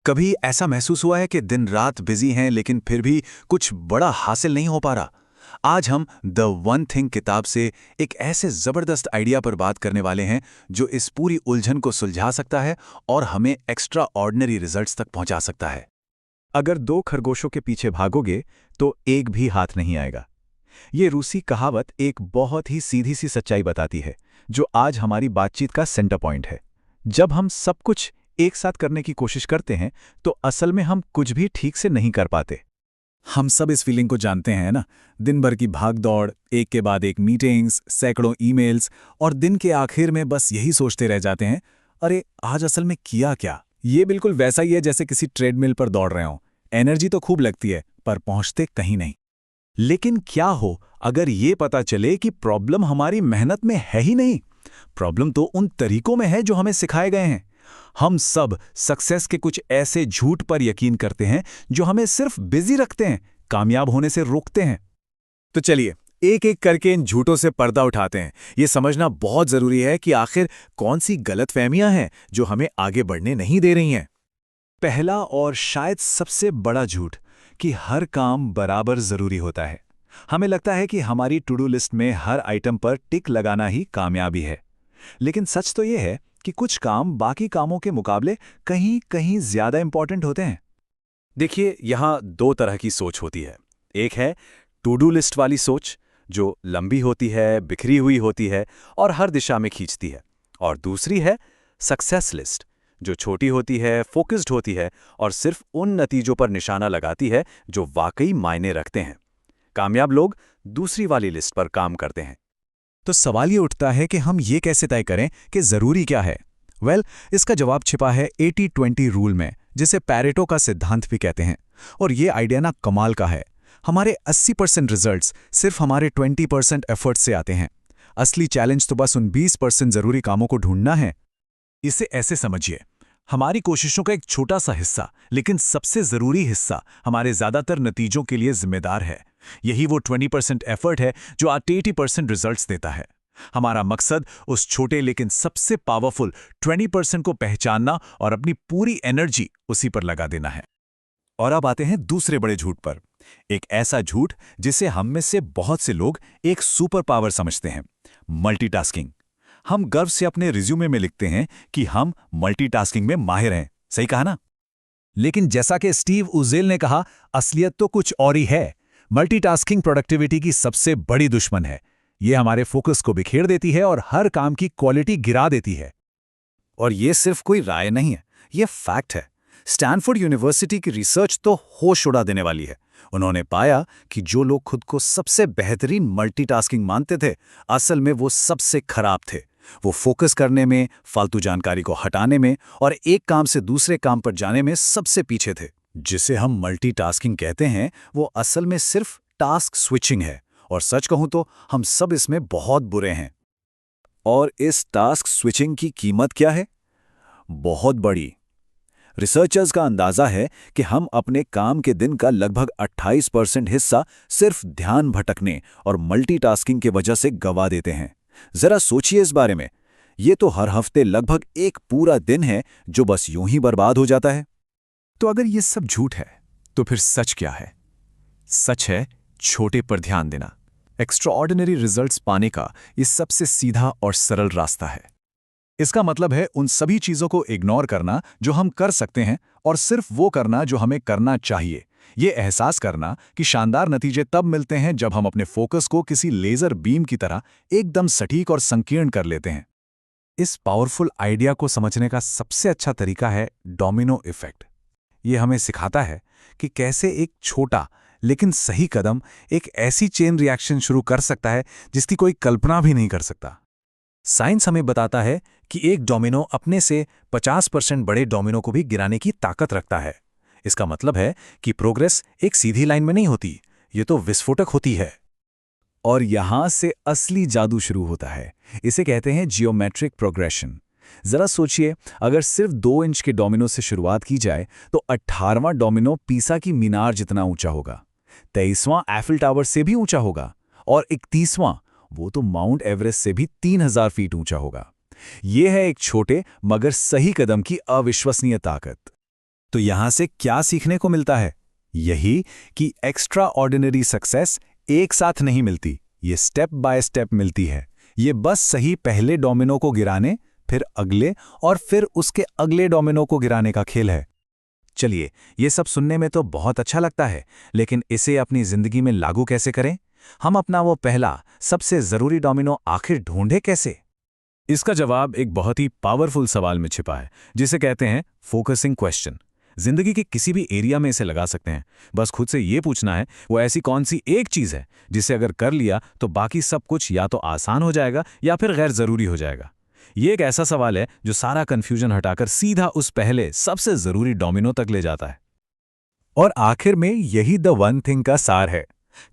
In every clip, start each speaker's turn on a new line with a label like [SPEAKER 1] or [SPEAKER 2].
[SPEAKER 1] कभी ऐसा महसूस हुआ है कि दिन रात बिजी हैं लेकिन फिर भी कुछ बड़ा हासिल नहीं हो पा रहा? आज हम द वन थिंग किताब से एक ऐसे जबरदस्त आइडिया पर बात करने वाले हैं जो इस पूरी उलझन को सुलझा सकता है और हमें एक्स्ट्रा ऑर्डिनरी रिजल्ट्स तक पहुंचा सकता है।
[SPEAKER 2] अगर दो खरगोशों के पीछे भागोगे तो एक भी हाथ नहीं आएगा। ये रूसी कहावत एक बहुत ही सीधी सी सच्चाई बताती है, जो आज हमारी बातचीत का सेंटर पॉइंट है। जब हम सब कुछ एक साथ करने की कोशिश करते हैं तो असल में हम कुछ भी ठीक से नहीं कर पाते। हम सब इस फीलिंग को जानते हैं ना, दिन भर की भाग दौड़, एक के बाद एक मीटिंग्स, सैकड़ों ईमेल्स, और दिन के आखिर में बस यही सोचते रह जाते हैं, अरे आज असल में किया क्या। ये बिल्कुल वैसा ही है जैसे किसी ट्रेडमिल पर दौड़ रहे हों। एनर्जी तो खूब लगती है पर पहुंचते कहीं नहीं। लेकिन क्या हो अगर ये पता चले कि प्रॉब्लम हमारी मेहनत में है ही नहीं, प्रॉब्लम तो उन तरीकों में है जो हमें सिखाए गए हैं। हम सब सक्सेस के कुछ ऐसे झूठ पर यकीन करते हैं जो हमें सिर्फ बिजी रखते हैं, कामयाब होने से रोकते हैं। तो चलिए एक एक करके इन झूठों से पर्दा उठाते हैं। ये समझना बहुत जरूरी है कि आखिर कौन सी गलतफहमियां हैं जो हमें आगे बढ़ने नहीं दे रही हैं। पहला और शायद सबसे बड़ा झूठ कि हर काम बराबर जरूरी होता है। हमें लगता है कि हमारी टू डू लिस्ट में हर आइटम पर टिक लगाना ही कामयाबी है। लेकिन सच तो यह है कि कुछ काम बाकी कामों के मुकाबले कहीं कहीं ज्यादा इंपॉर्टेंट होते हैं। देखिए, यहां दो तरह की सोच होती है। एक है टू डू लिस्ट वाली सोच, जो लंबी होती है, बिखरी हुई होती है और हर दिशा में खींचती है। और दूसरी है सक्सेस लिस्ट, जो छोटी होती है, फोकस्ड होती है और सिर्फ उन नतीजों पर निशाना लगाती है जो वाकई मायने रखते हैं। कामयाब लोग दूसरी वाली लिस्ट पर काम करते हैं। तो सवाल ये उठता है कि हम ये कैसे तय करें कि जरूरी क्या है। इसका जवाब छिपा है 80-20 रूल में, जिसे पैरेटो का सिद्धांत भी कहते हैं। और ये आइडिया ना कमाल का है। हमारे 80% रिजल्ट्स सिर्फ हमारे 20% एफर्ट से आते हैं। असली चैलेंज तो बस उन 20% जरूरी कामों को ढूंढना है। इसे ऐसे समझिए, हमारी कोशिशों का एक छोटा सा हिस्सा लेकिन सबसे जरूरी हिस्सा हमारे ज्यादातर नतीजों के लिए जिम्मेदार है। यही वो 20% एफर्ट है जो 80% रिजल्ट्स देता है। हमारा मकसद उस छोटे लेकिन सबसे पावरफुल 20% को पहचानना और अपनी पूरी एनर्जी उसी पर लगा देना है। और अब आते हैं दूसरे बड़े झूठ पर। एक ऐसा झूठ जिसे हम में से बहुत से लोग एक सुपर पावर समझते हैं, मल्टीटास्किंग। हम गर्व से अपने रिज्यूमे में लिखते हैं कि हम मल्टीटास्किंग में माहिर हैं। सही कहा ना? लेकिन जैसा कि स्टीव उजेल ने कहा, असलियत तो कुछ और ही है। मल्टीटास्किंग प्रोडक्टिविटी की सबसे बड़ी दुश्मन है। ये हमारे फोकस को बिखेर देती है और हर काम की क्वालिटी गिरा देती है। और ये सिर्फ कोई राय नहीं है, ये फैक्ट है। स्टैनफोर्ड यूनिवर्सिटी की रिसर्च तो होश उड़ा देने वाली है। उन्होंने पाया कि जो लोग खुद को सबसे बेहतरीन मल्टीटास्किंग मानते थे, असल में वो सबसे खराब थे। वो फोकस करने में, फालतू जानकारी को हटाने में और एक काम से दूसरे काम पर जाने में सबसे पीछे थे। जिसे हम मल्टीटास्किंग कहते हैं, वो असल में सिर्फ टास्क स्विचिंग है। और सच कहूं तो हम सब इसमें बहुत बुरे हैं। और इस टास्क स्विचिंग की कीमत क्या है? बहुत बड़ी। रिसर्चर्स का अंदाजा है कि हम अपने काम के दिन का लगभग 28% हिस्सा सिर्फ ध्यान भटकने और मल्टीटास्किंग की वजह से गंवा देते हैं। जरा सोचिए इस बारे में। ये तो हर हफ्ते लगभग एक पूरा दिन है जो बस यूं ही बर्बाद हो जाता है। तो अगर ये सब झूठ है तो फिर सच क्या है? सच है छोटे पर ध्यान देना। एक्स्ट्राऑर्डिनरी रिजल्ट्स पाने का ये सबसे सीधा और सरल रास्ता है। इसका मतलब है उन सभी चीजों को इग्नोर करना जो हम कर सकते हैं और सिर्फ वो करना जो हमें करना चाहिए। ये एहसास करना कि शानदार नतीजे तब मिलते हैं जब हम अपने फोकस को किसी लेजर बीम की तरह एकदम सटीक और संकीर्ण कर लेते हैं। इस पावरफुल आइडिया को समझने का सबसे अच्छा तरीका है डोमिनो इफेक्ट। ये हमें सिखाता है कि कैसे एक छोटा लेकिन सही कदम एक ऐसी चेन रिएक्शन शुरू कर सकता है जिसकी कोई कल्पना भी नहीं कर सकता। साइंस हमें बताता है कि एक डोमिनो अपने से 50% बड़े डोमिनो को भी गिराने की ताकत रखता है। इसका मतलब है कि प्रोग्रेस एक सीधी लाइन में नहीं होती, ये तो विस्फोटक होती है। और यहां से असली जादू शुरू होता है। इसे कहते हैं जियोमेट्रिक प्रोग्रेशन। जरा सोचिए, अगर सिर्फ 2 इंच के डोमिनो से शुरुआत की जाए तो 18वां डोमिनो पीसा की मीनार जितना ऊंचा होगा, 23वां एफिल टावर से भी ऊंचा होगा और 31वां वो तो माउंट एवरेस्ट से भी 3000 फीट ऊंचा होगा। यह है एक छोटे मगर सही कदम की अविश्वसनीय ताकत। तो यहां से क्या सीखने को मिलता है? यही कि एक्स्ट्रा ऑर्डिनरी सक्सेस एक साथ नहीं मिलती, ये स्टेप बाय स्टेप मिलती है। ये बस सही पहले डोमिनो को गिराने, फिर अगले और फिर उसके अगले डोमिनो को गिराने का खेल है। चलिए, ये सब सुनने में तो बहुत अच्छा लगता है, लेकिन इसे अपनी जिंदगी में लागू कैसे करें? हम अपना वो पहला, सबसे जरूरी डोमिनो आखिर ढूंढे कैसे? इसका जवाब एक बहुत ही पावरफुल सवाल में छिपा है, जिसे कहते हैं फोकसिंग क्वेश्चन। जिंदगी के किसी भी एरिया में इसे लगा सकते हैं। बस खुद से ये पूछना है, वो ऐसी कौन सी एक चीज है जिसे अगर कर लिया तो बाकी सब कुछ या तो आसान हो जाएगा या फिर गैर जरूरी हो जाएगा। ये एक ऐसा सवाल है जो सारा कंफ्यूजन हटाकर सीधा उस पहले सबसे जरूरी डोमिनो तक ले जाता है। और आखिर में यही द वन थिंग का सार है।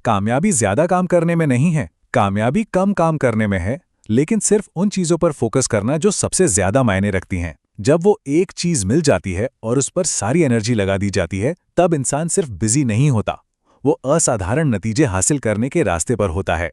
[SPEAKER 2] कामयाबी ज्यादा काम करने में नहीं है, कामयाबी कम काम करने में है, लेकिन सिर्फ उन चीजों पर फोकस करना जो सबसे ज्यादा मायने रखती हैं। जब वो एक चीज मिल जाती है और उस पर सारी एनर्जी लगा दी जाती है, तब इंसान सिर्फ बिजी नहीं होता, वो असाधारण नतीजे हासिल करने के रास्ते पर होता है।